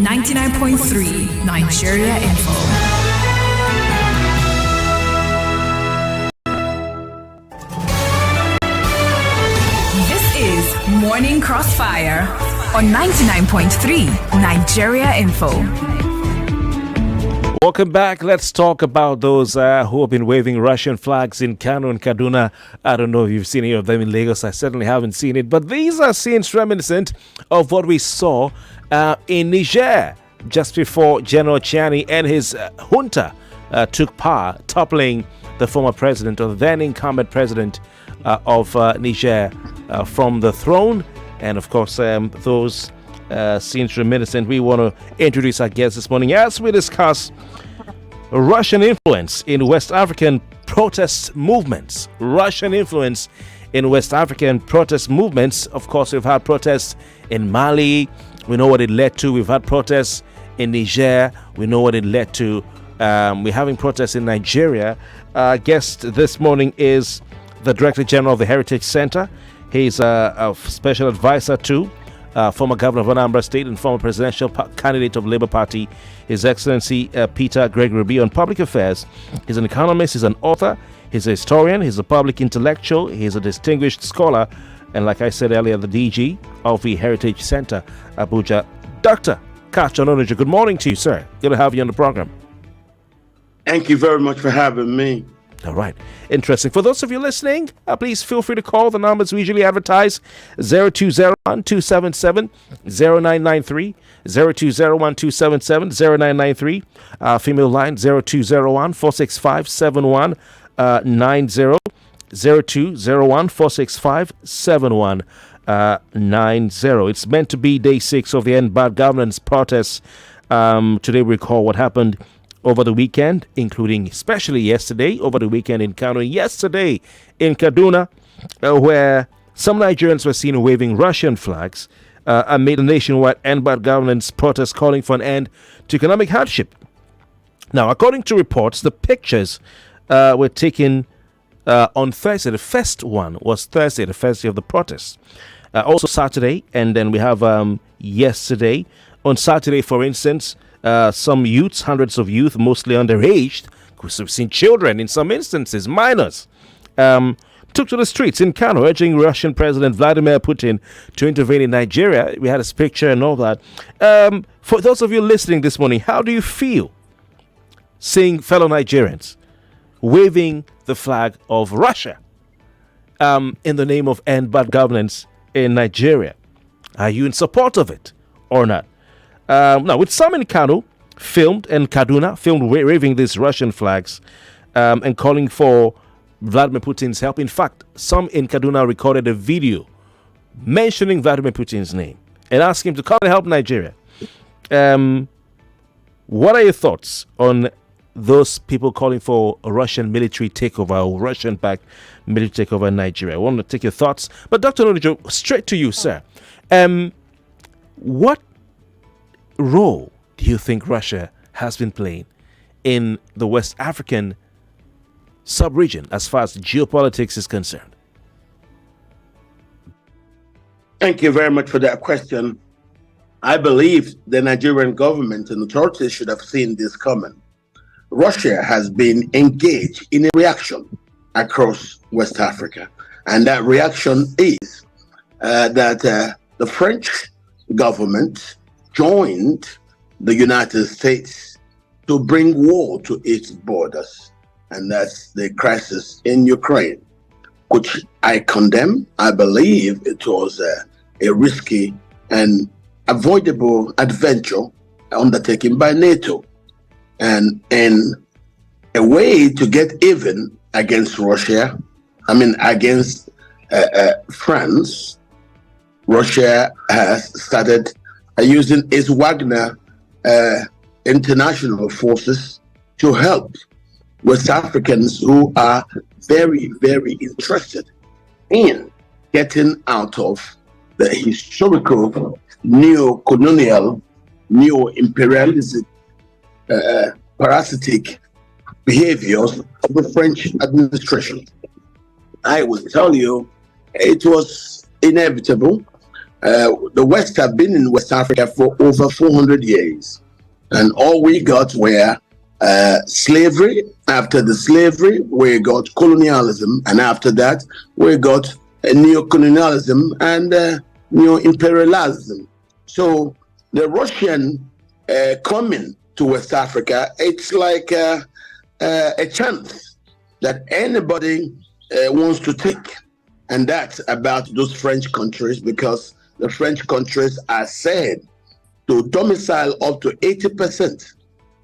99.3 Nigeria Info. This is Morning Crossfire on 99.3 Nigeria Info. Welcome back. Let's talk about those who have been waving Russian flags in Kano and Kaduna. I don't know if you've seen any of them in Lagos. I certainly haven't seen it. But these are scenes reminiscent of what we saw in Niger just before General Chiani and his junta took power, toppling the former president, or the then incumbent president of Niger from the throne. And of course, those scenes reminiscent. We want to introduce our guests this morning as we discuss Russian influence in West African protest movements. Russian influence in West African protest movements. Of course, we've had protests in Mali. We know what it led to. We've had protests in Niger. We know what it led to. We're having protests in Nigeria. Our guest this morning is the Director General of the Heritage Center. He's a special advisor to former governor of Anambra State and former presidential candidate of Labour Party, His Excellency Peter Gregory B. on public affairs. He's an economist, he's an author, he's a historian, he's a public intellectual, he's a distinguished scholar, and like I said earlier, the DG of the Heritage Center, Abuja. Dr. Katch Ononuju, good morning to you, sir. Good to have you on the program. Thank you very much for having me. All right. Interesting. For those of you listening, please feel free to call the numbers we usually advertise: 0201-277-0993, 0201-277-0993, female line 0201-465-7190, 0201-465-7190. It's meant to be day 6 of the End Bad Governance protests. Today we recall what happened over the weekend, including especially yesterday, over the weekend in Kano, yesterday in Kaduna, where some Nigerians were seen waving Russian flags amid a nationwide End Bad Governance protest calling for an end to economic hardship. Now, according to reports, the pictures were taken on Thursday. The first one was Thursday, the first day of the protest. Also Saturday, and then we have yesterday. On Saturday, for instance, some youths, hundreds of youth, mostly underage, because we've seen children in some instances, minors, took to the streets in Kano, urging Russian President Vladimir Putin to intervene in Nigeria. We had his picture and all that. For those of you listening this morning, how do you feel seeing fellow Nigerians waving the flag of Russia in the name of End Bad Governance in Nigeria? Are you in support of it or not? Now, with some in Kano, filmed waving these Russian flags and calling for Vladimir Putin's help. In fact, some in Kaduna recorded a video mentioning Vladimir Putin's name and asking him to come and help Nigeria. What are your thoughts on those people calling for a Russian military takeover or Russian-backed military takeover in Nigeria? I want to take your thoughts. But Dr. Ononuju, straight to you, sir. What role do you think Russia has been playing in the West African sub-region as far as geopolitics is concerned? Thank you very much for that question. I believe the Nigerian government and authorities should have seen this coming. Russia has been engaged in a reaction across West Africa, and that reaction is that the French government joined the United States to bring war to its borders, and that's the crisis in Ukraine, which I condemn. I believe it was a risky and avoidable adventure undertaken by NATO, and in a way to get even against Russia, against France. Russia has started using its Wagner international forces to help West Africans who are very, very interested in getting out of the historical neo-colonial, neo-imperialistic, parasitic behaviors of the French administration. I will tell you, it was inevitable The West have been in West Africa for over 400 years, and all we got were slavery. After the slavery, we got colonialism, and after that, we got neo-colonialism and neo-imperialism. So the Russian coming to West Africa, it's like a chance that anybody wants to take, and that's about those French countries, because the French countries are said to domicile up to 80%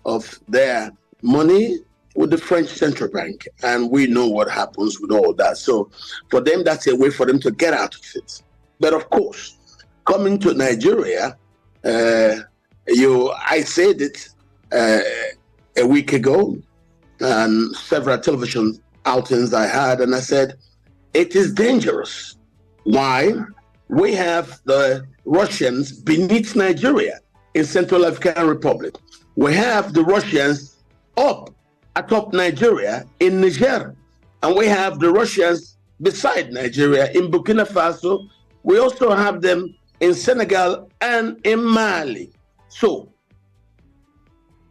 of their money with the French central bank, and we know what happens with all that. So for them, that's a way for them to get out of it. But of course, coming to Nigeria, I said it a week ago, and several television outings I had, and I said, it is dangerous. Why? We have the Russians beneath Nigeria in Central African Republic. We have the Russians up atop Nigeria in Niger. And we have the Russians beside Nigeria in Burkina Faso. We also have them in Senegal and in Mali. So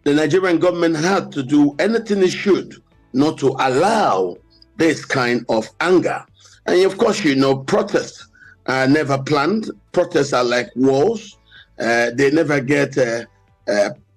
the Nigerian government had to do anything it should not to allow this kind of anger. And of course, protests are never planned. Protests are like wars. They never get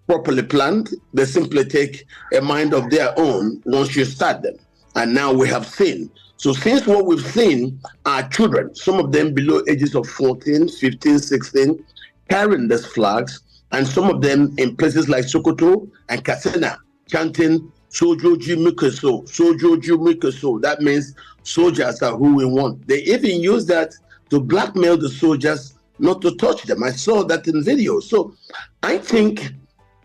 properly planned. They simply take a mind of their own once you start them. And now we have seen. So since what we've seen are children, some of them below ages of 14, 15, 16, carrying these flags, and some of them in places like Sokoto and Katsina, chanting Sojoji Mikeso, Sojoji Mikeso. That means soldiers are who we want. They even use that to blackmail the soldiers not to touch them. I saw that in video. So I think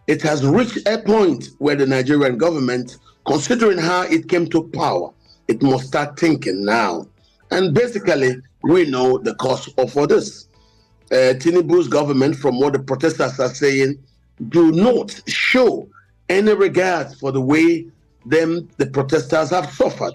it has reached a point where the Nigerian government, considering how it came to power, it must start thinking now. And basically, we know the cause of all this. Tinubu's government, from what the protesters are saying, do not show any regard for the way the protesters have suffered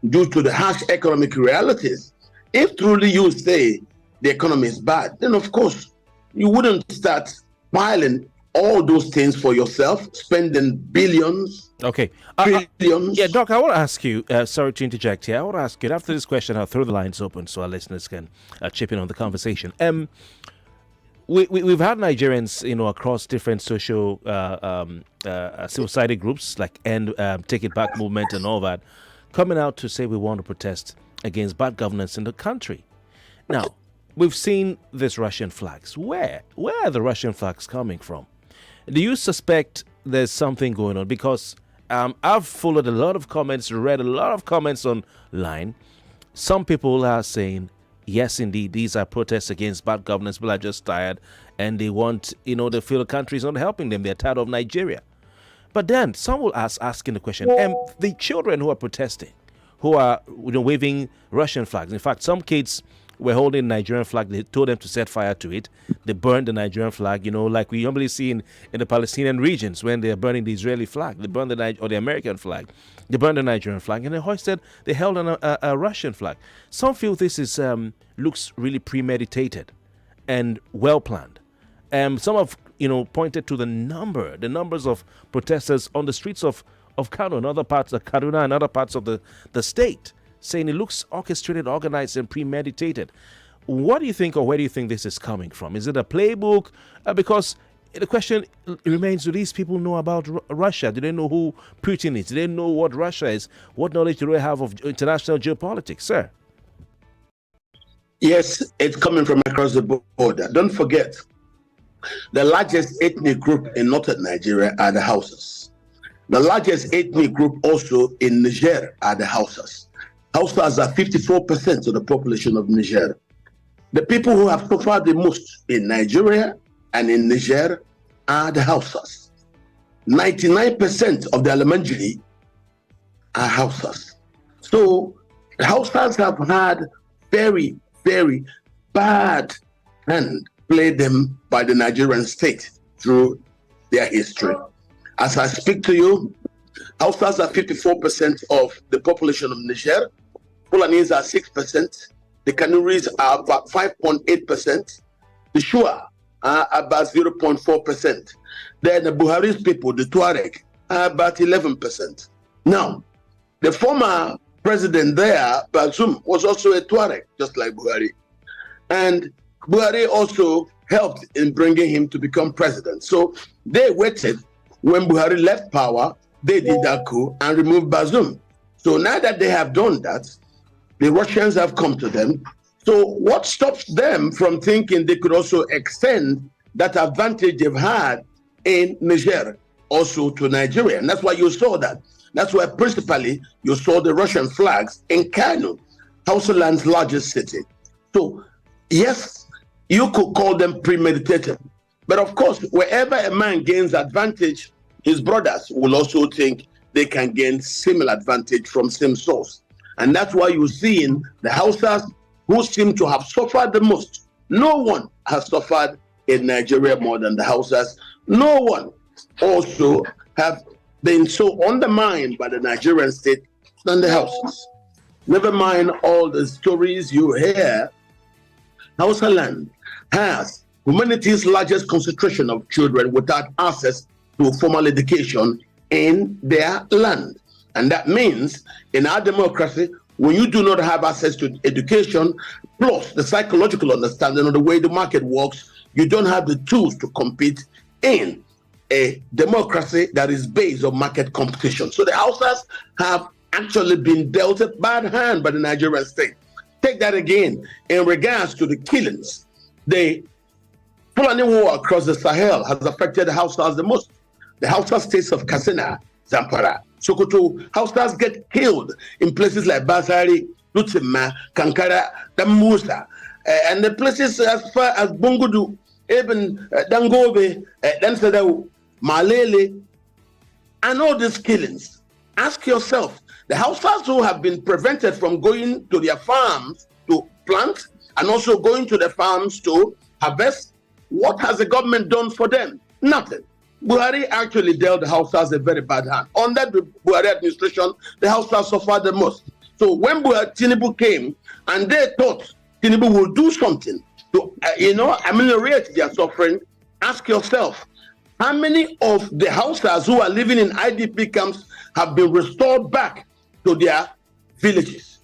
due to the harsh economic realities. If truly you say the economy is bad, then of course you wouldn't start piling all those things for yourself, spending billions, trillions. Yeah, Doc, I want to ask you, sorry to interject here, I want to ask you, after this question, I'll throw the lines open so our listeners can chip in on the conversation. We've had Nigerians, across different social civil society groups like Take It Back movement and all that, coming out to say we want to protest against bad governance in the country. Now, we've seen these Russian flags. Where are the Russian flags coming from? Do you suspect there's something going on? Because I've followed a lot of comments, read a lot of comments online. Some people are saying, yes, indeed, these are protests against bad governance. People are just tired and they want, they feel the country is not helping them. They're tired of Nigeria. But then some will asking the question, the children who are protesting, who are waving Russian flags. In fact, some kids were holding Nigerian flag. They told them to set fire to it. They burned the Nigerian flag, like we normally see in the Palestinian regions when they're burning the Israeli flag. They burn the American flag. They burned the Nigerian flag, and they held on a Russian flag. Some feel this is looks really premeditated and well planned. Some have pointed to the numbers of protesters on the streets of Kano and other parts of Kaduna and other parts of the state, saying it looks orchestrated, organized, and premeditated. What do you think, or where do you think this is coming from? Is it a playbook? Because the question remains, do these people know about Russia? Do they know who Putin is? Do they know what Russia is? What knowledge do they have of international geopolitics, sir? Yes, it's coming from across the border. Don't forget, the largest ethnic group in northern Nigeria are the Hausas. The largest ethnic group also in Niger are the Hausas. Hausas are 54% of the population of Niger. The people who have suffered the most in Nigeria and in Niger are the Hausas. 99% of the elementary are Hausas. So the Hausas have had very, very bad hand played them by the Nigerian state through their history. As I speak to you, Hausas are 54% of the population of Niger. Fulanese are 6%. The Kanuris are about 5.8%. the Shua are about 0.4%. Then the Buhari's people, the Tuareg, are about 11%. Now, the former president there, Bazoum, was also a Tuareg, just like Buhari. And Buhari also helped in bringing him to become president. So they waited when Buhari left power, they did that coup and removed Bazoum. So now that they have done that, the Russians have come to them. So what stops them from thinking they could also extend that advantage they've had in Niger also to Nigeria? And that's why you saw that. That's why principally you saw the Russian flags in Kano, Hausaland's largest city. So yes, you could call them premeditated. But of course, wherever a man gains advantage, his brothers will also think they can gain similar advantage from same source. And that's why you're seeing the Hausas who seem to have suffered the most. No one has suffered in Nigeria more than the Hausas. No one also have been so undermined by the Nigerian state than the Hausas. Never mind all the stories you hear. Hausa land has humanity's largest concentration of children without access to formal education in their land. And that means in our democracy, when you do not have access to education, plus the psychological understanding of the way the market works, you don't have the tools to compete in a democracy that is based on market competition. So the Hausas have actually been dealt a bad hand by the Nigerian state. Take that again in regards to the killings. The Fulani war across the Sahel has affected the Hausas the most. The Hausa states of Katsina, Zamfara, Sokoto, Hausas get killed in places like Basari, Lutima, Kankara, Damusa, and the places as far as Bungudu, even Dangobe, Dansadau, Malele, and all these killings. Ask yourself, the Hausas who have been prevented from going to their farms to plant and also going to the farms to harvest, what has the government done for them? Nothing. Buhari actually dealt the Hausas a very bad hand. Under the Buhari administration, the Hausas suffered the most. So when Tinubu came and they thought Tinubu will do something to ameliorate their suffering, ask yourself, how many of the Hausas who are living in IDP camps have been restored back to their villages?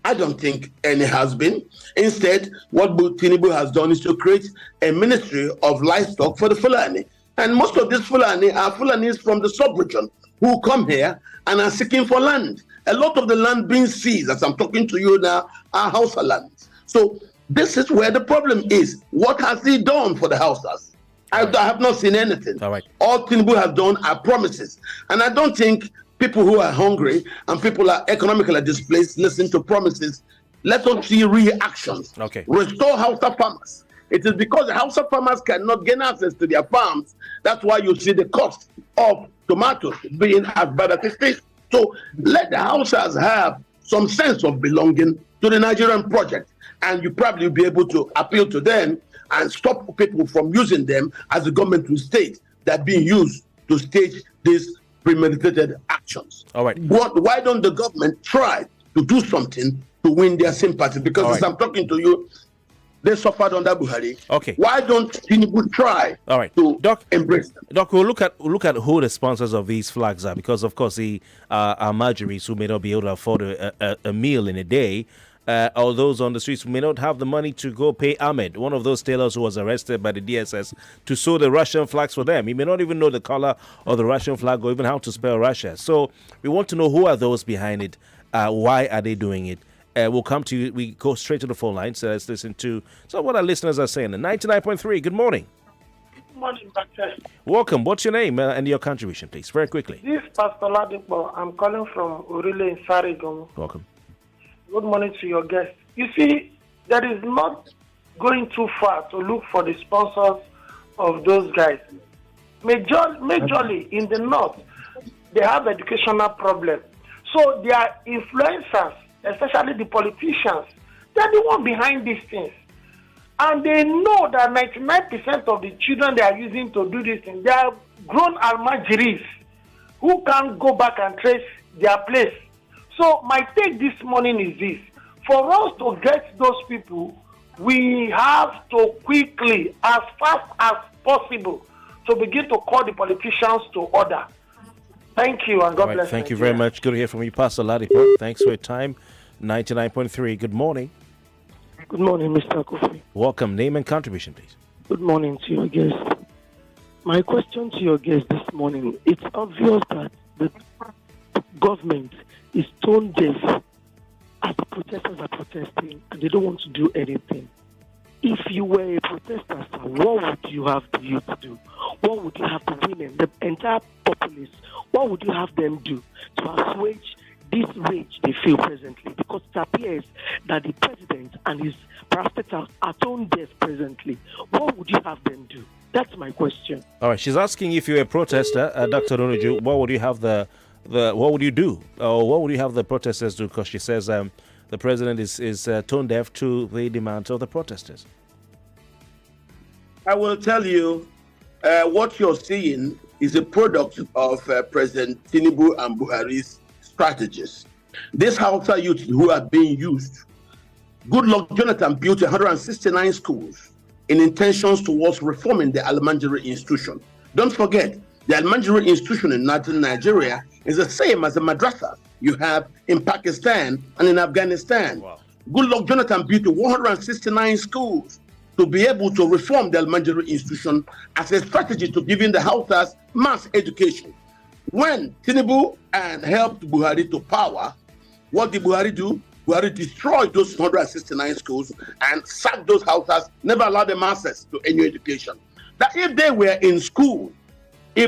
I don't think any has been. Instead, what Tinubu has done is to create a ministry of livestock for the Fulani. And most of these Fulani are Fulanis from the sub-region who come here and are seeking for land. A lot of the land being seized, as I'm talking to you now, are Hausa lands. So this is where the problem is. What has he done for the Hausas? I have not seen anything. All right. All Tinubu has done are promises. And I don't think people who are hungry and people are economically displaced listen to promises. Let us see real actions. Okay. Restore Hausa farmers. It is because the Hausa farmers cannot gain access to their farms. That's why you see the cost of tomatoes being as bad as it is. So let the Hausas have some sense of belonging to the Nigerian project. And you probably will be able to appeal to them and stop people from using them as the government will state that being used to stage these premeditated actions. All right. Why don't the government try to do something to win their sympathy? Because as I'm talking to you, they suffered under Buhari. Okay. Why don't Tinubu try to embrace them? Doc, we'll look at who the sponsors of these flags are, because of course the are Marjories who may not be able to afford a meal in a day, or those on the streets who may not have the money to go pay Ahmed, one of those tailors who was arrested by the DSS, to sew the Russian flags for them. He may not even know the color of the Russian flag or even how to spell Russia. So we want to know who are those behind it. Why are they doing it? We'll come to you. We go straight to the phone line. So let's listen to what our listeners are saying. 99.3, good morning. Good morning, Bartels. Welcome. What's your name and your contribution, please? Very quickly. This is Pastor Ladipo. I'm calling from Orile in Sarigon. Welcome. Good morning to your guest. You see, there is not going too far to look for the sponsors of those guys. Majorly in the north, they have educational problems. So they are influencers, especially the politicians. They're the one behind these things. And they know that 99% of the children they are using to do this thing, they are grown almajiris who can't go back and trace their place. So my take this morning is this. For us to get those people, we have to quickly, as fast as possible, to begin to call the politicians to order. Thank you, and God bless. Thank you very much. Good to hear from you, Pastor Ladipo. Thanks for your time. 99.3. Good morning. Good morning, Mr. Kofi. Welcome. Name and contribution, please. Good morning to your guest. My question to your guest this morning, it's obvious that the government is tone deaf as the protesters are protesting and they don't want to do anything. If you were a protester, sir, what would you have the youth do? What would you have the women, the entire populace, what would you have them do to assuage this rage they feel presently? Because it appears that the president and his parastatals are tone deaf presently. What would you have them do? That's my question. All right, she's asking if you're a protester, Dr. Ononuju, what would you have what would you do? Or what would you have the protesters do? Because she says the president is tone deaf to the demands of the protesters. I will tell you, what you're seeing is a product of President Tinubu and Buhari's strategies. These Hausa youth who are being used, Goodluck Jonathan built 169 schools in intentions towards reforming the Almanjiri institution. Don't forget, the Almanjiri institution in northern Nigeria is the same as the madrasa you have in Pakistan and in Afghanistan. Wow. Goodluck Jonathan built 169 schools to be able to reform the Almanjiri institution as a strategy to giving the Hausas mass education. When Tinubu and helped Buhari to power, what did Buhari do? Buhari destroyed those 169 schools and sacked those Hausas, never allowed them access to any education. That if they were in school, I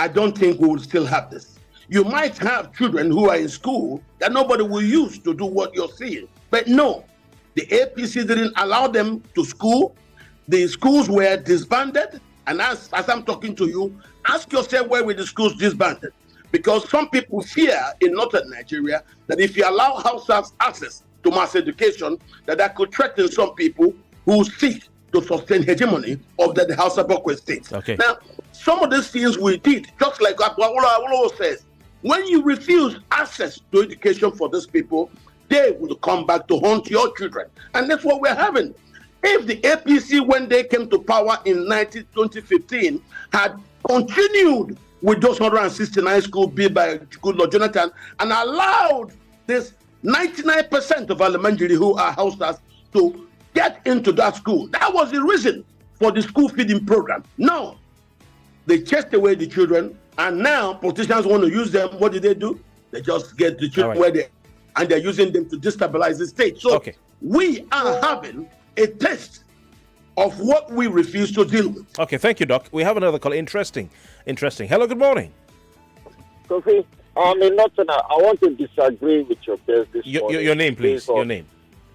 don't think we would still have this. You might have children who are in school that nobody will use to do what you're seeing. But no, the APC didn't allow them to school. The schools were disbanded. And as I'm talking to you, ask yourself why were the schools disbanded? Because some people fear in northern Nigeria that if you allow Hausas access to mass education, that could threaten some people who seek to sustain hegemony of the Hausa Bokwe state. Okay. Now, some of these things we did, just like Awolowo says, when you refuse access to education for these people, they will come back to haunt your children. And that's what we're having. If the APC, when they came to power in 2015, had continued with those 169 schools built by Goodluck Jonathan and allowed this 99% of Almanjiri who are Hausas to get into that school, that was the reason for the school feeding program. No, they chased away the children, and now politicians want to use them. What did they do? They just get the children where they, and they're using them to destabilize the state. So we are having a test of what we refuse to deal with. Okay, thank you, Doc. We have another call. Interesting. Hello, good morning. Kofi, I'm a Northerner. I want to disagree with your best this morning. Your name, please. Your name.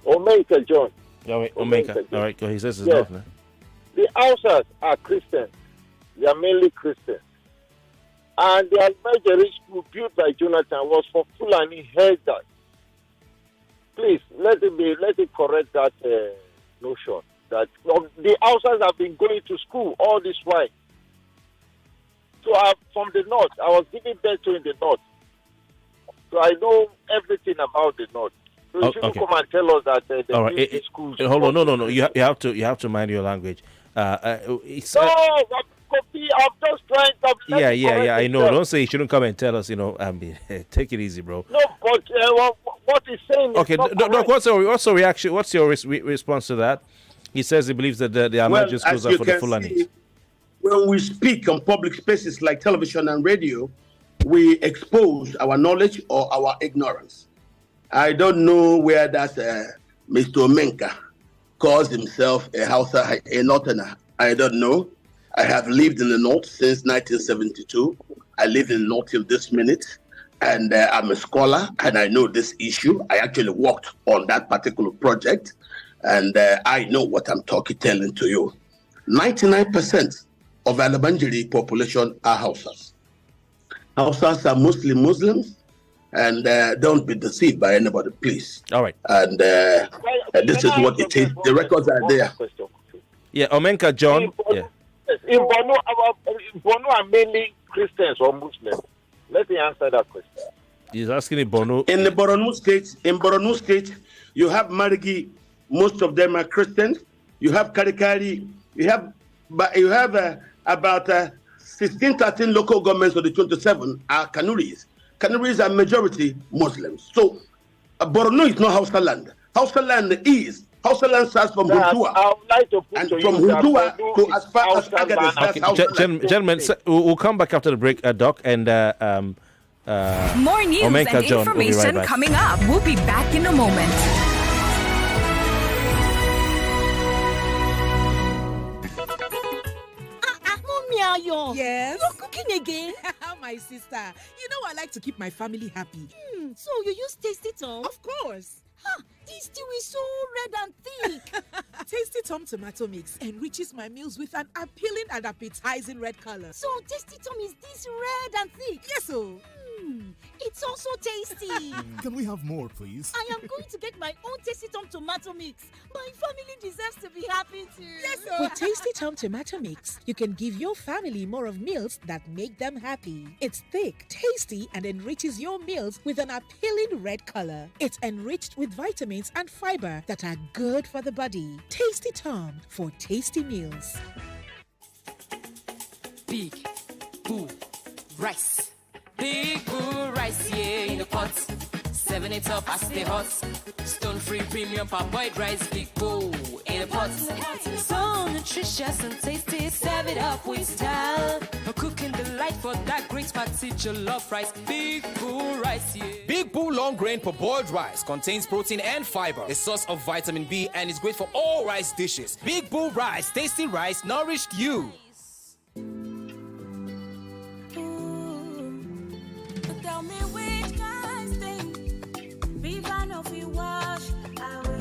Omeka John. Omeka. All right, he says it's Northerner. The Hausas are Christians. They are mainly Christians. And the Almanjiri school built by Jonathan was for Fulani herders. Please, let it correct that notion that the Hausas have been going to school all this while. So I'm from the north. I was giving birth to in the north. So I know everything about the north. So if you come and tell us that the schools... Hold on, no. You have to mind your language. Kofi, I'm just trying to... Yeah, I know. Don't say you shouldn't come and tell us, take it easy, bro. No, but what he's saying is Doc, what's your reaction? What's your response to that? He says he believes that the Almanjiri schools are for the Fulani. When we speak on public spaces like television and radio, we expose our knowledge or our ignorance. I don't know where that Mr. Omenka calls himself a Hausa, a Northerner. I don't know. I have lived in the North since 1972. I live in the North till this minute. And I'm a scholar and I know this issue. I actually worked on that particular project. And I know what I'm telling to you. 99% of Almanjiri population are Hausas. Hausas are mostly Muslims, and don't be deceived by anybody, please. All right. And this is what it is. The records are there. Yeah, Omenka John. In Borno are mainly Christians or Muslims. Let me answer that question. He's asking in Borno. In the Borno state, You have Marigi, most of them are Christians. You have Karikari. You have about 16, 13 local governments of the 27 are Kanuris. Kanuris are majority Muslims. So Borno is not Hausa land. Hausa land starts from Huntua. I would like to put And to from you that Huntua Borno to is as far as Hausa Agadez, land. that's Hausa land. Gentlemen, we'll come back after the break, Doc, and More news Omeka and John will be right information back. coming up. We'll be back in a moment. Yes. You're cooking again? My sister, you know I like to keep my family happy. So you use Tasty Tom? Of course. This stew is so red and thick. Tasty Tom tomato mix enriches my meals with an appealing and appetizing red color. So Tasty Tom is this red and thick? Yes, oh. It's also tasty. Can we have more, please? I am going to get my own Tasty Tom tomato mix. My family deserves to be happy too. Yes, sir. With Tasty Tom tomato mix, you can give your family more of meals that make them happy. It's thick, tasty, and enriches your meals with an appealing red color. It's enriched with vitamins and fiber that are good for the body. Tasty Tom for tasty meals. Big Boo Rice. Big Boo Rice, yeah, in the pot. 7 it up, I stay hot. Stone free premium parboiled rice. Big Boo in the pot. So nutritious and tasty. Serve it up with style. A cooking delight for that great party jollof rice. Big Boo Rice, yeah. Big Boo long grain parboiled rice contains protein and fiber, a source of vitamin B, and is great for all rice dishes. Big Boo Rice, tasty rice, nourished you. Tell me which kind thing Viva no fi wash away.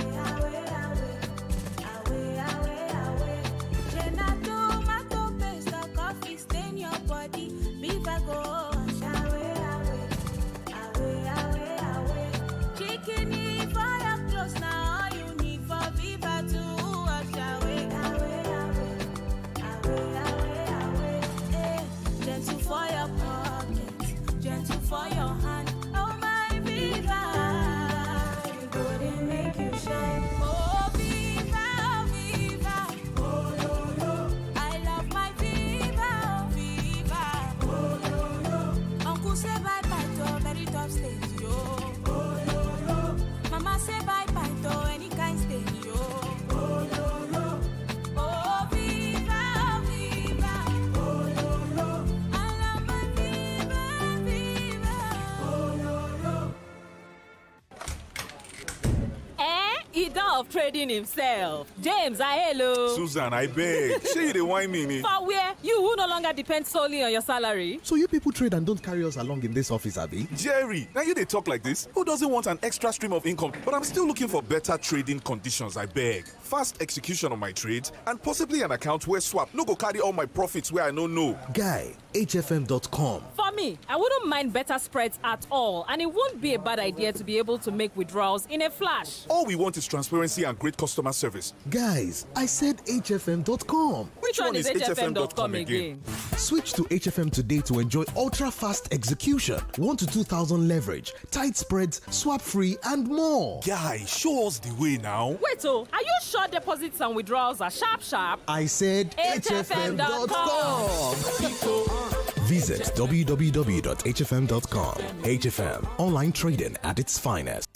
Jenna tomato paste or coffee stain your body. Viva go wash away. Chicken for your clothes now all you need for Viva to wash away. Gentle for your pocket, gentle for your hand. Oh my Viva, you good and make you shine. Oh Viva, oh Viva. I love my Viva, oh Viva. Uncle say bye bye to very tough stage, yo. Mama say bye bye to any kind stage, yo. Oh Viva, I love my Viva. Ida of trading himself. James, hello. Susan, I beg. Say you the wine me. For where? You who no longer depend solely on your salary. So you people trade and don't carry us along in this office, Abby? Jerry, now you they talk like this? Who doesn't want an extra stream of income? But I'm still looking for better trading conditions, I beg. Fast execution of my trades and possibly an account where swap no go carry all my profits where I don't know. Guy, hfm.com. For me, I wouldn't mind better spreads at all, and it won't be a bad idea to be able to make withdrawals in a flash. All we want is transparency and great customer service. Guys, I said hfm.com. Which one is hfm.com again? Switch to HFM today to enjoy ultra-fast execution, 1 to 2,000 leverage, tight spreads, swap-free, and more. Guy, show us the way now. Wait, are you sure deposits and withdrawals are sharp? I said hfm.com. Visit www.hfm.com. HFM, online trading at its finest.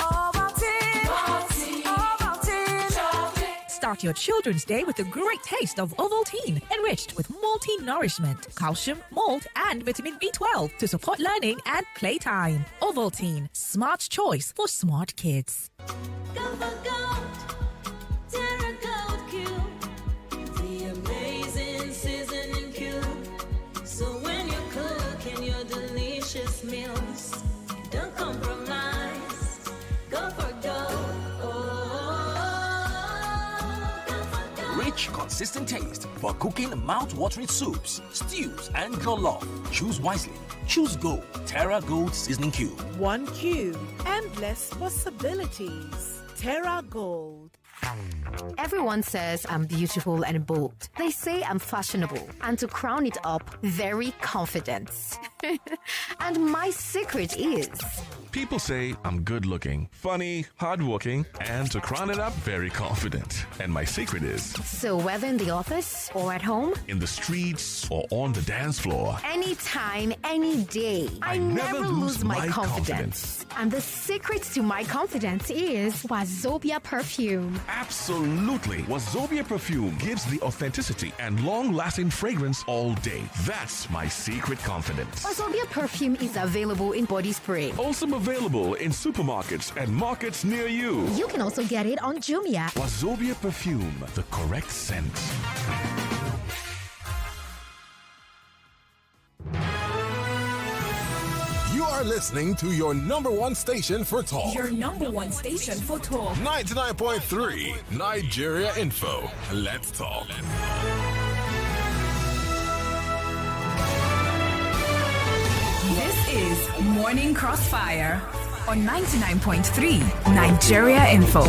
Start your children's day with a great taste of Ovaltine, enriched with multi-nourishment, calcium, malt, and vitamin B12 to support learning and playtime. Ovaltine, smart choice for smart kids. The amazing seasoning cube. So when you're cooking your delicious meals, don't compromise. Go for gold. Rich, consistent taste for cooking mouth-watering soups, stews, and jollof. Choose wisely. Choose Gold. Terra Gold Seasoning Cube. 1 cube, endless possibilities. Terra Gold. Everyone says I'm beautiful and bold. They say I'm fashionable. And to crown it up, very confident. And my secret is... People say I'm good looking, funny, hardworking, and to crown it up, very confident. And my secret is... So whether in the office or at home, in the streets or on the dance floor, anytime, any day, I never lose my confidence. And the secret to my confidence is Wazobia perfume. Absolutely. Wazobia perfume gives the authenticity and long-lasting fragrance all day. That's my secret confidence. Wazobia perfume is available in body spray. Also available in supermarkets and markets near you. You can also get it on Jumia. Wazobia perfume, the correct scent. You are listening to your number one station for talk. Your number one station for talk. 99.3 Nigeria Info. Let's talk. This is Morning Crossfire on 99.3 Nigeria Info.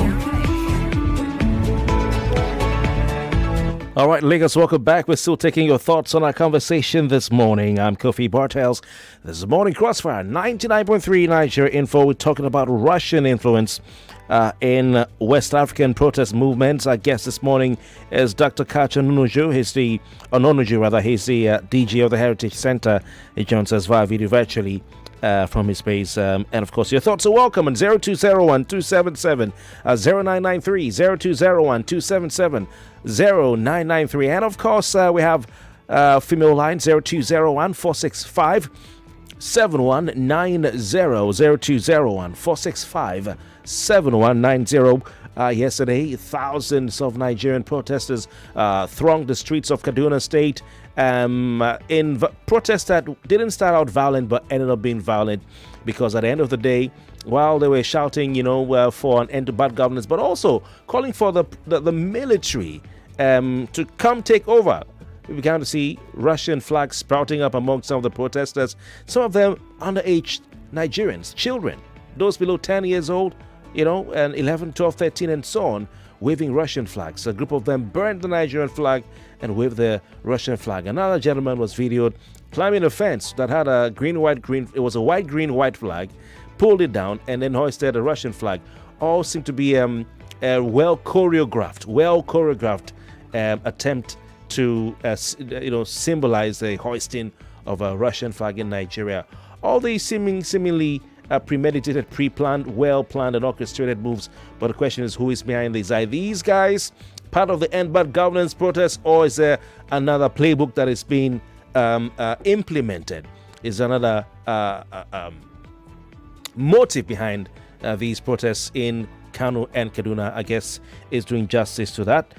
All right, Lagos, welcome back. We're still taking your thoughts on our conversation this morning. I'm Kofi Bartels. This is Morning Crossfire, 99.3 Nigeria Info. We're talking about Russian influence in West African protest movements. Our guest this morning is Dr. Katch Ononuju. He's the DG of the Heritage Center. He joins us via video virtually from his space. And of course, your thoughts are welcome on 0201 277 0993, 0201 277 0993. And of course, we have female line 0201 465 7190, 0201 465 7190. Yesterday, thousands of Nigerian protesters thronged the streets of Kaduna State in protests that didn't start out violent but ended up being violent, because at the end of the day, while they were shouting, for an end to bad governance, but also calling for the military to come take over, we began to see Russian flags sprouting up among some of the protesters, some of them underage Nigerians, children, those below 10 years old, and 11, 12, 13, and so on, waving Russian flags. A group of them burned the Nigerian flag and waved the Russian flag. Another gentleman was videoed climbing a fence that had a green, it was a white, green, white flag, pulled it down, and then hoisted a Russian flag. All seemed to be a well choreographed attempt to symbolize the hoisting of a Russian flag in Nigeria. All these seemingly premeditated, pre-planned, well-planned and orchestrated moves. But the question is, who is behind these? Are these guys part of the End Bad Governance protest, or is there another playbook that is being implemented? Is another motive behind these protests in Kano and Kaduna? I guess is doing justice to that.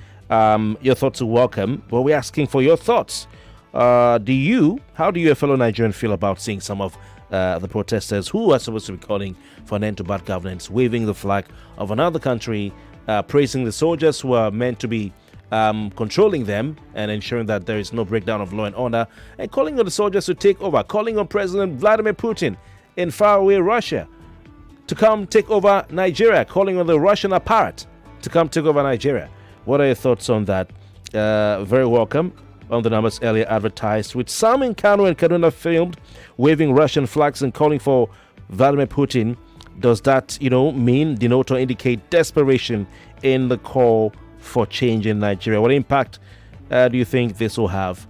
Your thoughts are welcome, but we're asking for your thoughts. How do you, a fellow Nigerian, feel about seeing some of the protesters who are supposed to be calling for an end to bad governance, waving the flag of another country, praising the soldiers who are meant to be controlling them and ensuring that there is no breakdown of law and order, and calling on the soldiers to take over, calling on President Vladimir Putin in faraway Russia to come take over Nigeria, calling on the Russian apparat to come take over Nigeria. What are your thoughts on that? Very welcome. On the numbers earlier advertised, with some in Kano and Kaduna filmed waving Russian flags and calling for Vladimir Putin. Does that, denote or indicate desperation in the call for change in Nigeria? What impact do you think this will have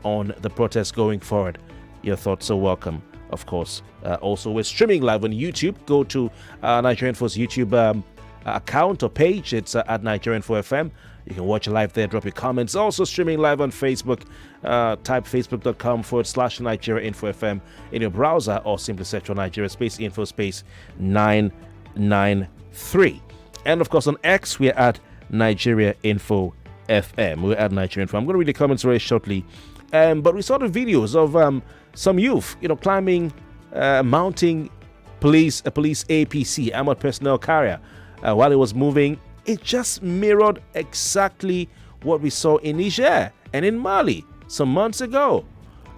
on the protests going forward? Your thoughts are welcome, of course. Also, we're streaming live on YouTube. Go to Nigeria Info's YouTube account or page. It's at Nigeria Info FM. You can watch live there, drop your comments. Also streaming live on Facebook. Type facebook.com/Nigeria Info FM in your browser, or simply search for Nigeria Space Info Space 993. And of course on X, we're at Nigeria Info FM. We're at Nigeria Info. I'm going to read the comments very shortly. But we saw the videos of some youth, climbing, mounting a police APC, armored personnel carrier, while it was moving. It just mirrored exactly what we saw in Niger and in Mali some months ago.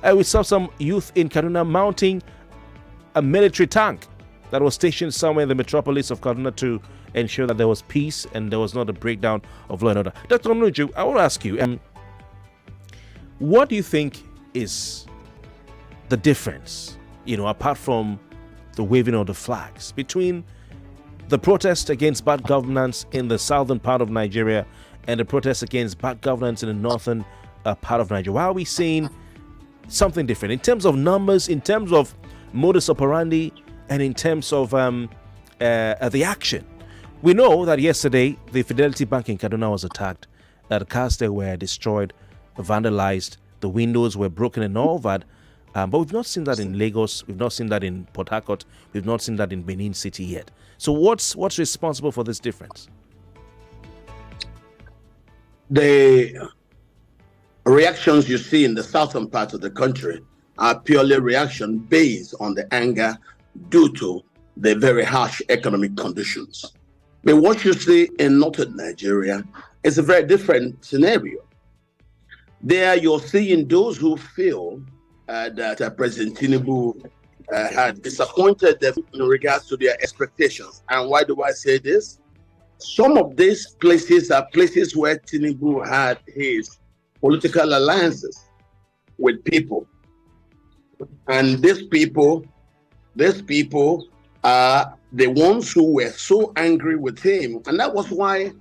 We saw some youth in Kaduna mounting a military tank that was stationed somewhere in the metropolis of Kaduna to ensure that there was peace and there was not a breakdown of law and order. Dr. Ononuju, I want to ask you, what do you think is the difference, apart from the waving of the flags, between the protest against bad governance in the southern part of Nigeria and the protest against bad governance in the northern part of Nigeria? Why are we seeing something different in terms of numbers, in terms of modus operandi, and in terms of the action? We know that yesterday the Fidelity Bank in Kaduna was attacked, that the cars there were destroyed, vandalized, the windows were broken and all that. But we've not seen that in Lagos, we've not seen that in Port Harcourt, we've not seen that in Benin City yet. So what's responsible for this difference? The reactions you see in the southern part of the country are purely reaction based on the anger due to the very harsh economic conditions. But what you see in northern Nigeria is a very different scenario. There you're seeing those who feel that President Tinubu had disappointed them in regards to their expectations. And why do I say this? Some of these places are places where Tinubu had his political alliances with people. And these people are the ones who were so angry with him. And that was why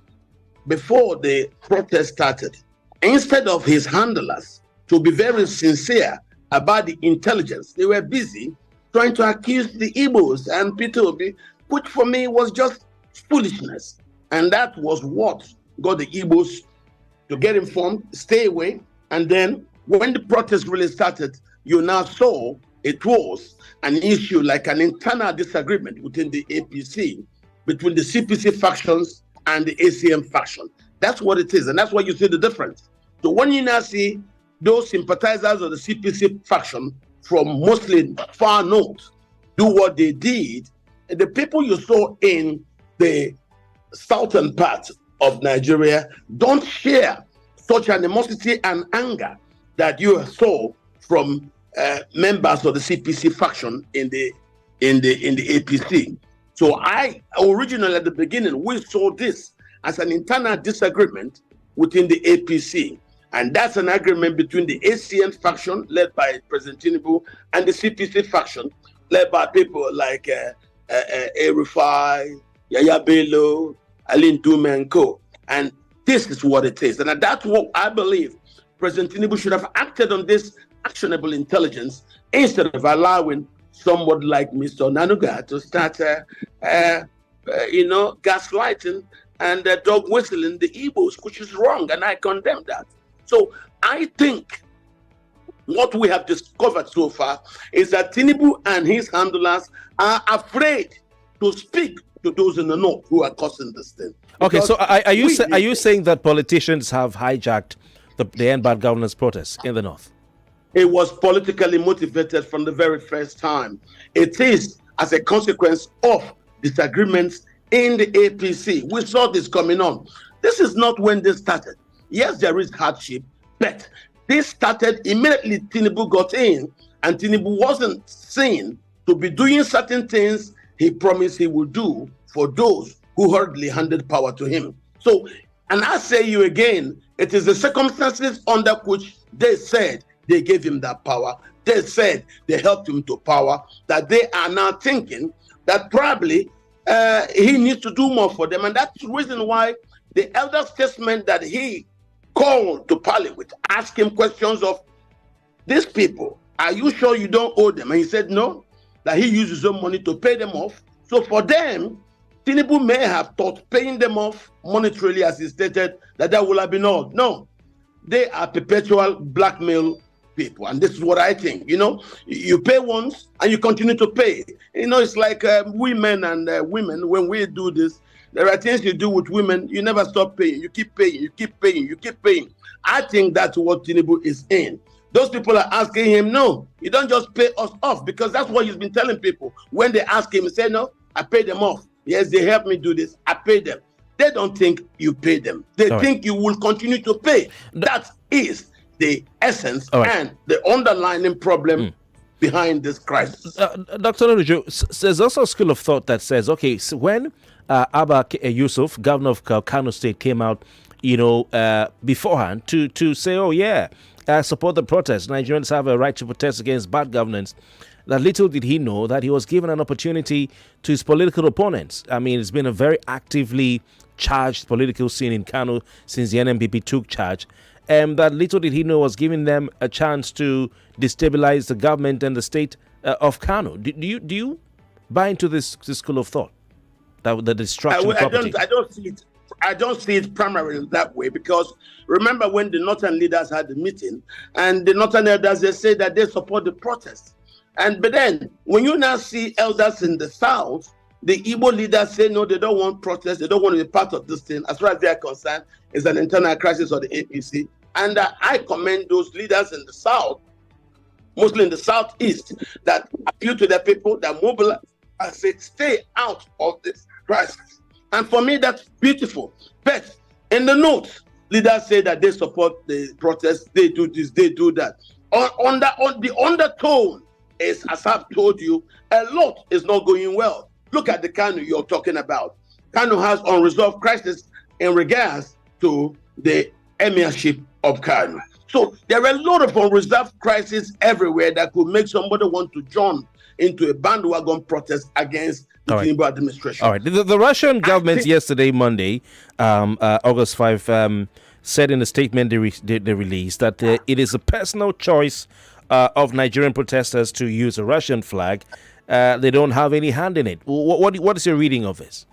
before the protest started, instead of his handlers to be very sincere about the intelligence, they were busy trying to accuse the Igbos and Peter Obi, which for me was just foolishness. And that was what got the Igbos to get informed, stay away. And then when the protest really started, you now saw it was an issue like an internal disagreement within the APC, between the CPC factions and the ACM faction. That's what it is. And that's why you see the difference. So when you now see those sympathizers of the CPC faction from mostly far north do what they did, the people you saw in the southern part of Nigeria don't share such animosity and anger that you saw from members of the CPC faction in the APC. So originally at the beginning, we saw this as an internal disagreement within the APC. And that's an agreement between the ACN faction led by President Tinubu and the CPC faction led by people like Erifai, Yaya Bello, Alin Dume and co. And this is what it is. And that's what I believe President Tinubu should have acted on, this actionable intelligence, instead of allowing someone like Mr. Ononuju to start, gaslighting and dog whistling the Igbos, which is wrong, and I condemn that. So I think what we have discovered so far is that Tinubu and his handlers are afraid to speak to those in the north who are causing this thing. Okay, so are you saying that politicians have hijacked the End Bad Governance protests in the north? It was politically motivated from the very first time. It is as a consequence of disagreements in the APC. We saw this coming on. This is not when this started. Yes, there is hardship, but this started immediately Tinubu got in, and Tinubu wasn't seen to be doing certain things he promised he would do for those who hurriedly handed power to him. So, and I say you again, it is the circumstances under which they said they gave him that power, they said they helped him to power, that they are now thinking that probably he needs to do more for them. And that's the reason why the elder statesman that he called to Parliament, asked him questions of these people, are you sure you don't owe them? And he said no, that he uses his own money to pay them off. So for them, Tinubu may have thought paying them off monetarily, as he stated, that would have been all. No, they are perpetual blackmail people. And this is what I think. You pay once and you continue to pay. It's like women and women, when we do this, there are things you do with women, you never stop paying. You keep paying, you keep paying, you keep paying. I think that's what Tinubu is in. Those people are asking him, no, you don't just pay us off, because that's what he's been telling people. When they ask him, he said, no, I pay them off. Yes, they help me do this. I pay them. They don't think you pay them. They think you will continue to pay. That is the essence and the underlying problem behind this crisis. Dr. Ononuju, there's also a school of thought that says, okay, so when Abba Yusuf, governor of Kano State, came out, beforehand to say, oh yeah, support the protest. Nigerians have a right to protest against bad governance. That little did he know that he was given an opportunity to his political opponents. I mean, it's been a very actively charged political scene in Kano since the NMPP took charge. And that little did he know was giving them a chance to destabilize the government and the state of Kano. Do you buy into this school of thought? That the destruction of property? I don't see it primarily that way, because remember when the northern leaders had the meeting, and the northern elders, they say that they support the protest. But then when you now see elders in the south, the Igbo leaders say no, they don't want protest, they don't want to be part of this thing. As far as they are concerned, it's an internal crisis of the APC. And I commend those leaders in the south, mostly in the southeast, that appeal to the people, that mobilize and say, stay out of this crisis. And for me, that's beautiful. But in the note, leaders say that they support the protest, they do this, they do that. On the undertone is, as I've told you, a lot is not going well. Look at the Kano you're talking about. Kano has unresolved crisis in regards to the emirship of Kano. So there are a lot of unresolved crises everywhere that could make somebody want to join into a bandwagon protest against the Tinubu administration. All right. The Russian government yesterday, Monday, August 5, said in a statement they released that it is a personal choice of Nigerian protesters to use a Russian flag. They don't have any hand in it. What is your reading of this?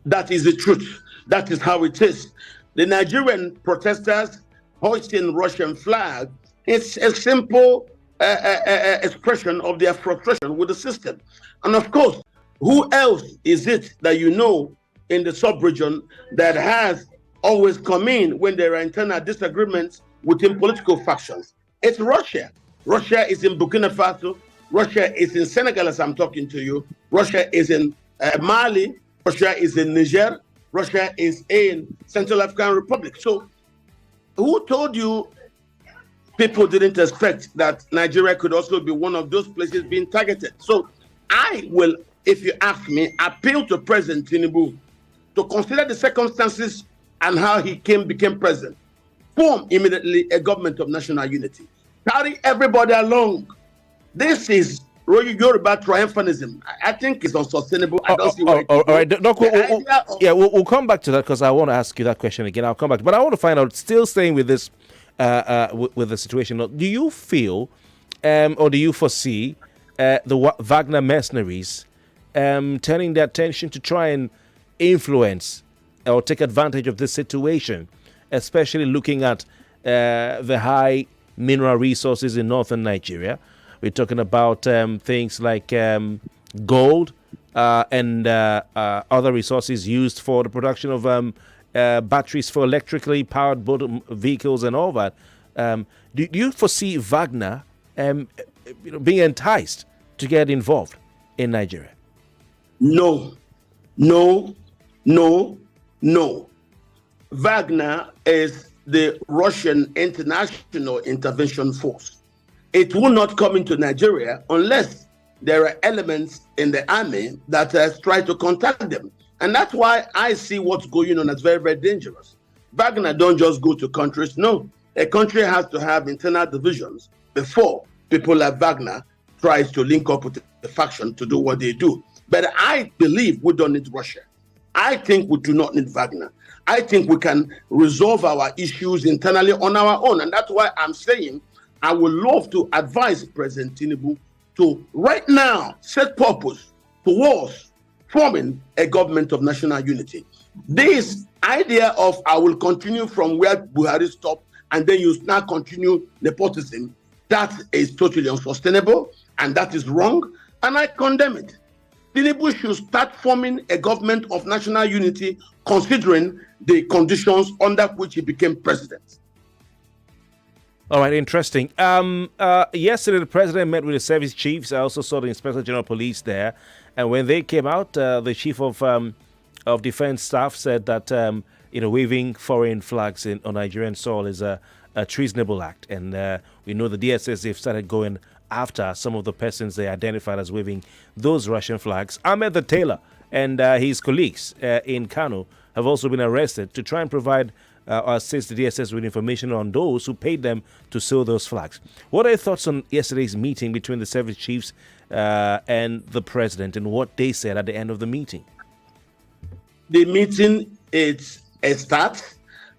That is the truth. That is how it is. The Nigerian protesters hoisting Russian flag, it's a simple expression of their frustration with the system. And of course, who else is it that you know in the sub-region that has always come in when there are internal disagreements within political factions? It's Russia. Russia is in Burkina Faso. Russia is in Senegal, as I'm talking to you. Russia is in Mali. Russia is in Niger. Russia is in Central African Republic. So who told you people didn't expect that Nigeria could also be one of those places being targeted? So I will, if you ask me, appeal to President Tinubu to consider the circumstances and how he became president. Form immediately a government of national unity. Carry everybody along. This is Yoruba triumphalism. I think it's unsustainable. I don't see why. All right, Doc, we'll come back to that because I want to ask you that question again. I'll come back. But I want to find out, still staying with this, with the situation, do you feel or do you foresee the Wagner mercenaries turning their attention to try and influence or take advantage of this situation, especially looking at the high mineral resources in northern Nigeria? We're talking about things like gold and other resources used for the production of batteries for electrically powered vehicles and all that. Do you foresee Wagner being enticed to get involved in Nigeria? No. Wagner is the Russian international intervention force. It will not come into Nigeria unless there are elements in the army that try to contact them. And that's why I see what's going on as very, very dangerous. Wagner don't just go to countries. No, a country has to have internal divisions before people like Wagner tries to link up with the faction to do what they do. But I believe we don't need Russia. I think we do not need Wagner. I think we can resolve our issues internally on our own. And that's why I'm saying I would love to advise President Tinubu to right now set purpose towards forming a government of national unity. This idea of I will continue from where Buhari stopped and then you now continue nepotism, that is totally unsustainable and that is wrong, and I condemn it. Tinubu should start forming a government of national unity considering the conditions under which he became president. All right, interesting. Yesterday, the president met with the service chiefs. I also saw the Inspector General of Police there. And when they came out, the chief of defense staff said that waving foreign flags on Nigerian soil is a treasonable act. And we know the DSS, they've started going after some of the persons they identified as waving those Russian flags. Ahmed the tailor and his colleagues in Kano have also been arrested to try and provide assists the DSS with information on those who paid them to sew those flags. What are your thoughts on yesterday's meeting between the service chiefs and the president and what they said at the end of the meeting? The meeting is a start,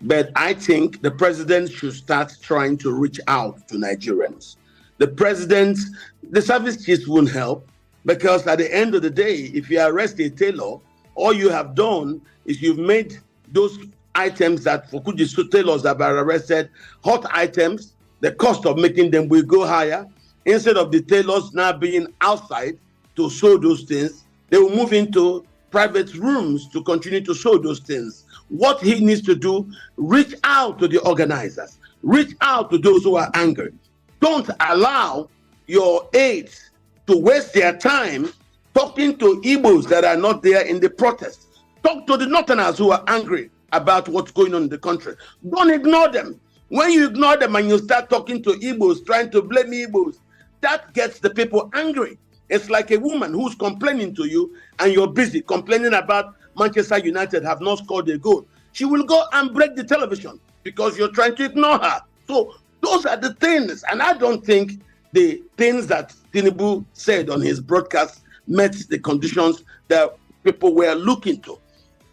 but I think the president should start trying to reach out to Nigerians. The service chiefs won't help, because at the end of the day, if you arrest a tailor, all you have done is you've made those items that for Kujisu tailors that were arrested hot items. The cost of making them will go higher. Instead of the tailors now being outside to sew those things, they will move into private rooms to continue to sew those things. What he needs to do, reach out to the organizers, reach out to those who are angry. Don't allow your aides to waste their time talking to Igbos that are not there in the protest. Talk to the Northerners who are angry about what's going on in the country. Don't ignore them. When you ignore them and you start talking to Igbos, trying to blame Igbos, that gets the people angry. It's like a woman who's complaining to you and you're busy complaining about Manchester United have not scored a goal. She will go and break the television because you're trying to ignore her. So those are the things. And I don't think the things that Tinubu said on his broadcast met the conditions that people were looking to.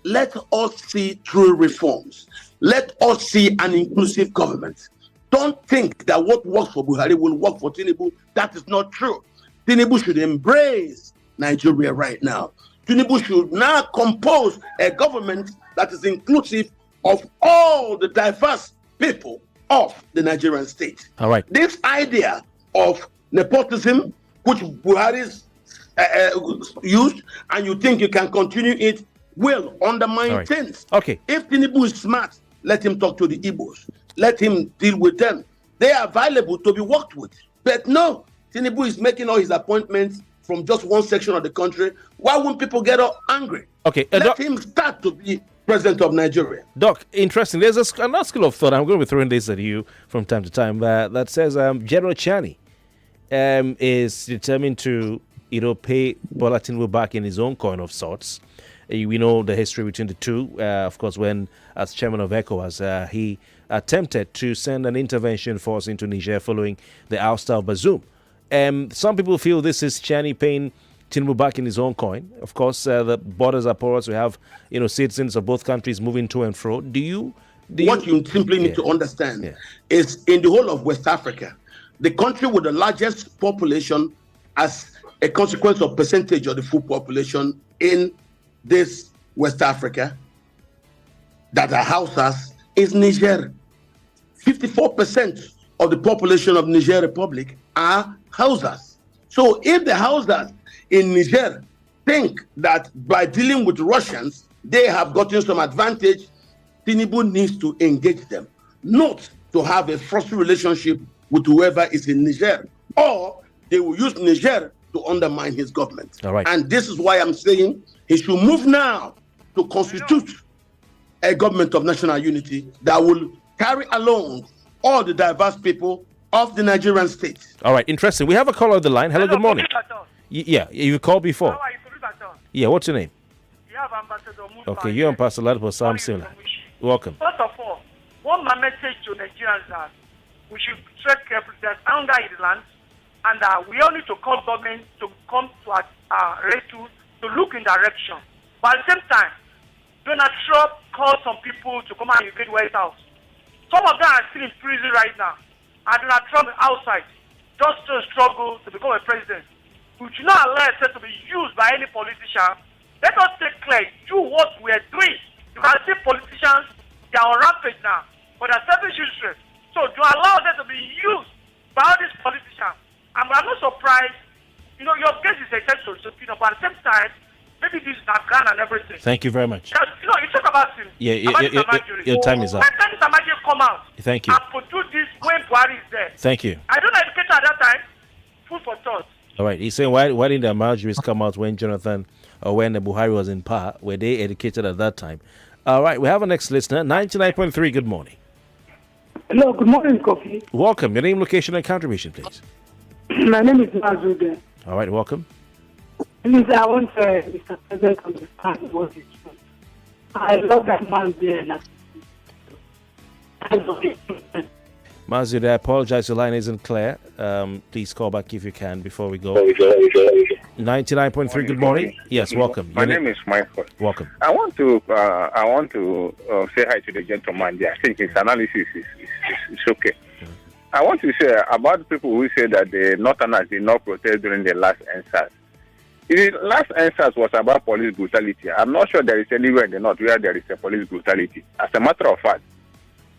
Let us see true reforms. Let us see an inclusive government. Don't think that what works for Buhari will work for Tinubu. That is not true. Tinubu should embrace Nigeria right now. Tinubu should now compose a government that is inclusive of all the diverse people of the Nigerian state. All right. This idea of nepotism, which Buhari's used, and you think you can continue it, will undermine things. Okay. If Tinubu is smart, let him talk to the Igbos. Let him deal with them. They are available to be worked with. But no, Tinubu is making all his appointments from just one section of the country. Why won't people get all angry? Okay. Let him start to be president of Nigeria. Doc, interesting. There's another school of thought. I'm going to be throwing this at you from time to time that says General Chani is determined to pay Bola Tinubu back in his own coin of sorts. We know the history between the two. Of course, when as chairman of ECOWAS, he attempted to send an intervention force into Niger following the ouster of Bazoum. Some people feel this is Chani paying Tinubu back in his own coin. Of course, the borders are porous. We have citizens of both countries moving to and fro. What you simply need to understand is in the whole of West Africa, the country with the largest population as a consequence of percentage of the full population in this West Africa that are Hausas is Niger. 54% of the population of Niger Republic are Hausas. So if the Hausas in Niger think that by dealing with Russians, they have gotten some advantage, Tinubu needs to engage them, not to have a frosty relationship with whoever is in Niger, or they will use Niger to undermine his government. All right. And this is why I'm saying he should move now to constitute a government of national unity that will carry along all the diverse people of the Nigerian state. All right, interesting. We have a caller on the line. Hello, good morning. Yeah, you've called before. Yeah, what's your name? Okay, you're on Pastor Ladipo Sam Sila. Welcome. First of all, one my message to Nigerians that we should tread carefully. There's anger in the land, and we all need to call government to come to our rescue to look in direction. But at the same time, Donald Trump called some people to come and invade White House. Some of them are still in prison right now, and Donald Trump is outside just to struggle to become a president. We should not allow ourselves to be used by any politician. Let us take care, do what we are doing. You can see politicians, they are on rampage now, but they're selfish interest. So to allow them to be used by all these politicians. And I'm not surprised, your case is a test to subpoena, but at the same time, maybe this is not gun and everything. Thank you very much. You talk about him. Your time is up. When Samajiri come out Thank you. and produce this when Buhari is there. Thank you. I don't know education at that time. Food for thought. All right. He's saying, why didn't the Amajuris come out when Jonathan or when the Buhari was in power? Were they educated at that time? All right. We have a next listener. 99.3. Good morning. Hello. Good morning, Kofi. Welcome. Your name, location, and contribution, please. My name is Mazuga. All right. Welcome. Please, I want Mr. President to understand what is true. I love that man there. Mazud, I apologize. Your line isn't clear. Please call back if you can before we go. 99.3. Good morning. Yes, welcome. My name is Michael. Welcome. I want to say hi to the gentleman there. I think his analysis is okay. I want to say about people who say that the Northerners did not protest during the last NSAS. The last NSAS was about police brutality. I'm not sure there is anywhere in the North where there is a police brutality. As a matter of fact,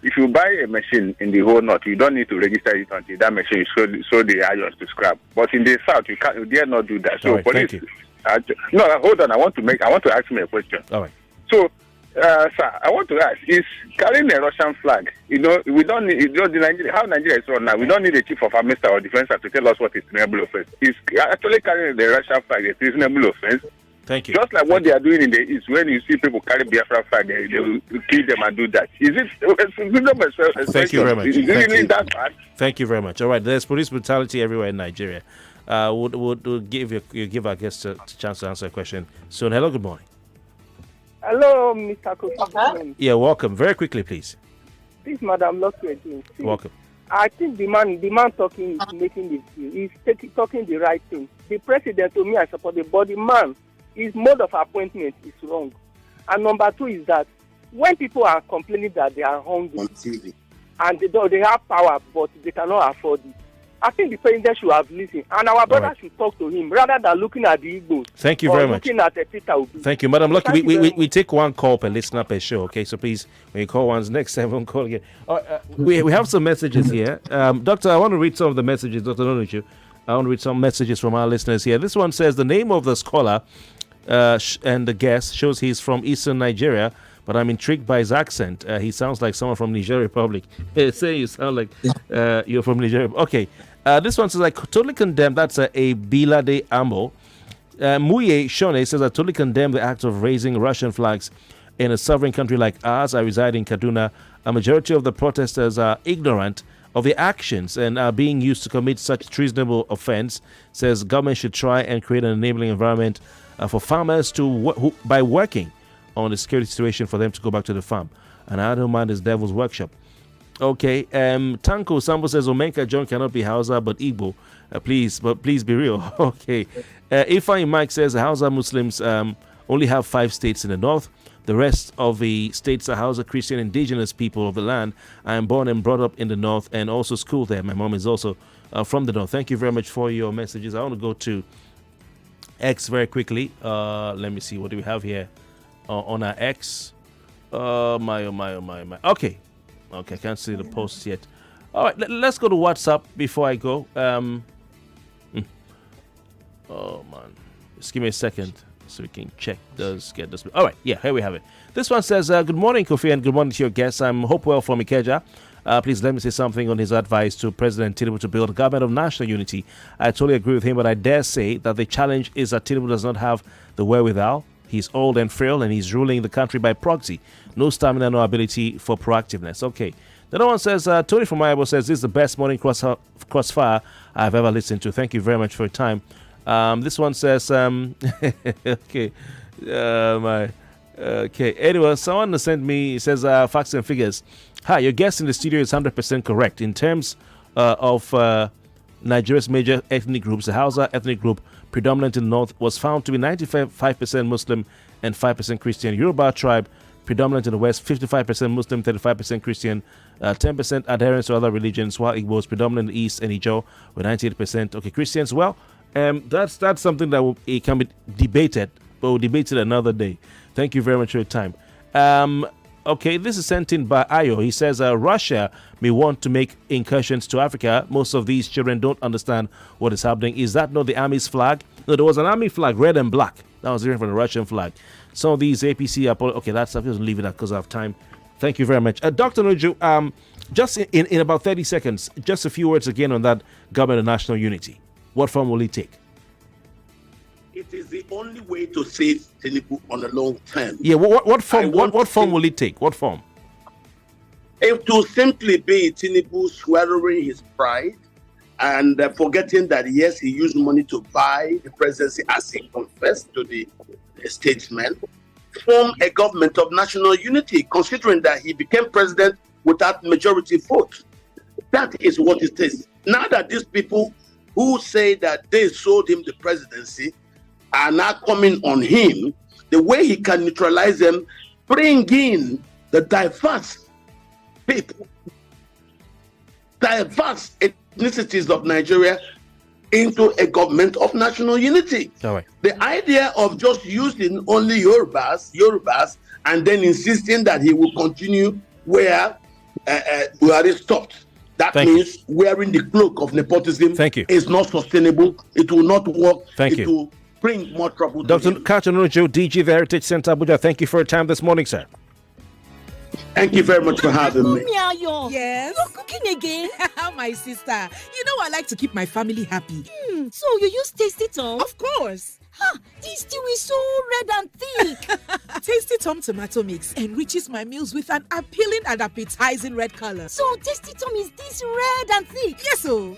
if you buy a machine in the whole North, you don't need to register it until that machine is sold the irons to scrap. But in the South, you dare not do that. So right, police. thank you. No, hold on. I want to ask me a question. All right. So, sir, I want to ask: is carrying a Russian flag? We don't need. How Nigeria is run now, we don't need a chief of army staff or defense to tell us what is reasonable offense. Is actually carrying the Russian flag a reasonable offense? Thank you. Just like what they are doing in the East, when you see people carry Biafra flag, they will kill them and do that. Is it? Thank you very much. Is it really that bad? Thank you very much. All right, there's police brutality everywhere in Nigeria. Would give our guests a chance to answer a question soon. Hello, good morning. Hello, Mr. Kofi. Yeah, welcome. Very quickly, please. This is Madam Lucky again. Welcome. I think the man talking is making this. He's talking the right thing. The president, to me, I support it, but the man, his mode of appointment is wrong. And number two is that when people are complaining that they are hungry and they have power but they cannot afford it, I think the president should have listened, and our brother should talk to him rather than looking at the Igbos. Thank you very much. Looking at Peter Obi. Thank you, Madam Lucky. We take one call per listener per show, okay? So please, when you call once, next time don't call again. We have some messages here. Doctor, I want to read some of the messages, Dr. Ononuju. I want to read some messages from our listeners here. This one says the name of the scholar and the guest shows he's from Eastern Nigeria, but I'm intrigued by his accent. He sounds like someone from Niger Republic. Say you sound like you're from Nigeria. Okay. This one says, I totally condemn. That's a Bilade Ambo. Muye Shone says, I totally condemn the act of raising Russian flags in a sovereign country like ours. I reside in Kaduna. A majority of the protesters are ignorant of the actions and are being used to commit such treasonable offense. Says government should try and create an enabling environment for farmers to by working on the security situation for them to go back to the farm. And I don't mind this devil's workshop. Okay, Tanko Sambo says Omenka John cannot be Hausa but Igbo. Please be real. Okay. Ifeanyi Mike says Hausa Muslims only have 5 states in the north. The rest of the states are Hausa Christian indigenous people of the land. I am born and brought up in the north and also schooled there. My mom is also from the north. Thank you very much for your messages. I want to go to X very quickly. Let me see. What do we have here on our X? My. Okay, I can't see the posts yet. All right, let's go to WhatsApp before I go. Oh, man. Just give me a second so we can check those. Get this. All right, yeah, here we have it. This one says, good morning, Kofi, and good morning to your guests. I'm Hopewell from Ikeja. Please let me say something on his advice to President Tinubu to build a government of national unity. I totally agree with him, but I dare say that the challenge is that Tinubu does not have the wherewithal. He's old and frail, and he's ruling the country by proxy. No stamina, no ability for proactiveness. Okay. The other one says, Tony from Iowa says, this is the best morning crossfire I've ever listened to. Thank you very much for your time. This one says, okay. Okay. Anyway, someone sent me, says, facts and figures. Hi, your guest in the studio is 100% correct. In terms of Nigeria's major ethnic groups, the Hausa ethnic group, predominant in the north, was found to be 95% Muslim and 5% Christian. Yoruba tribe, predominant in the west, 55% Muslim, 35% Christian, 10% adherence to other religions, while Igbo predominant in the east and Ijaw with 98%. Okay, Christians, well, that's something that it can be debated, but we'll debate it another day. Thank you very much for your time. Okay, this is sent in by Ayo. He says Russia may want to make incursions to Africa. Most of these children don't understand what is happening. Is that not the army's flag? No, there was an army flag, red and black. That was different from the Russian flag. Some of these APC are... Okay, that's... I'm just leave it because I have time. Thank you very much. Dr. Ononuju, just in about 30 seconds, just a few words again on that government of national unity. What form will it take? It is the only way to save Tinubu on a long term. Yeah, what form? What form will it take? What form? It will simply be Tinubu swallowing his pride and forgetting that yes, he used money to buy the presidency, as he confessed to the statesman. Form a government of national unity, considering that he became president without majority vote. That is what it is. Now that these people who say that they sold him the presidency are now coming on him, the way he can neutralize them, bring in the diverse people, diverse ethnicities of Nigeria into a government of national unity. All right. The idea of just using only Yorubas, and then insisting that he will continue where Buhari stopped. That means wearing the cloak of nepotism is not sustainable. It will not work. It will bring more trouble. Dr. Katch Ononuju, DG, the Heritage Center, Abuja, thank you for your time this morning, sir. Thank you very much for having me. Yes. You're cooking again? My sister. You know I like to keep my family happy. So you use Tasty Tom? Of course. This stew is so red and thick. Tasty Tom tomato mix enriches my meals with an appealing and appetizing red color. So Tasty Tom is this red and thick? Yes, so.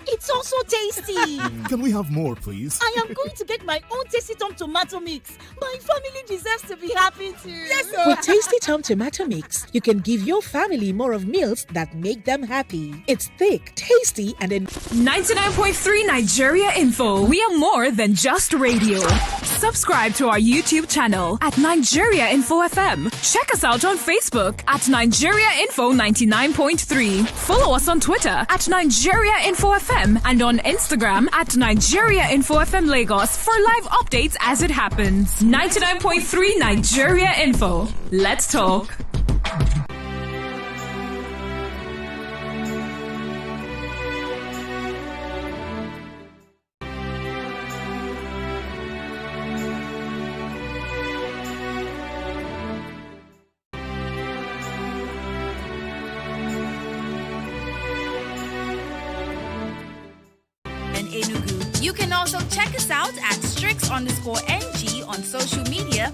It's also tasty. Can we have more, please? I am going to get my own Tasty Tom tomato mix. My family deserves to be happy too. Yes, sir. With Tasty Tom tomato mix, you can give your family more of meals that make them happy. It's thick, tasty, and 99.3 Nigeria Info. We are more than just radio. Subscribe to our YouTube channel at Nigeria Info FM. Check us out on Facebook at Nigeria Info 99.3. Follow us on Twitter at Nigeria Info FM and on Instagram at Nigeria Info FM Lagos for live updates as it happens. 99.3 Nigeria Info. Let's talk. You can also check us out at Strix_NG on social media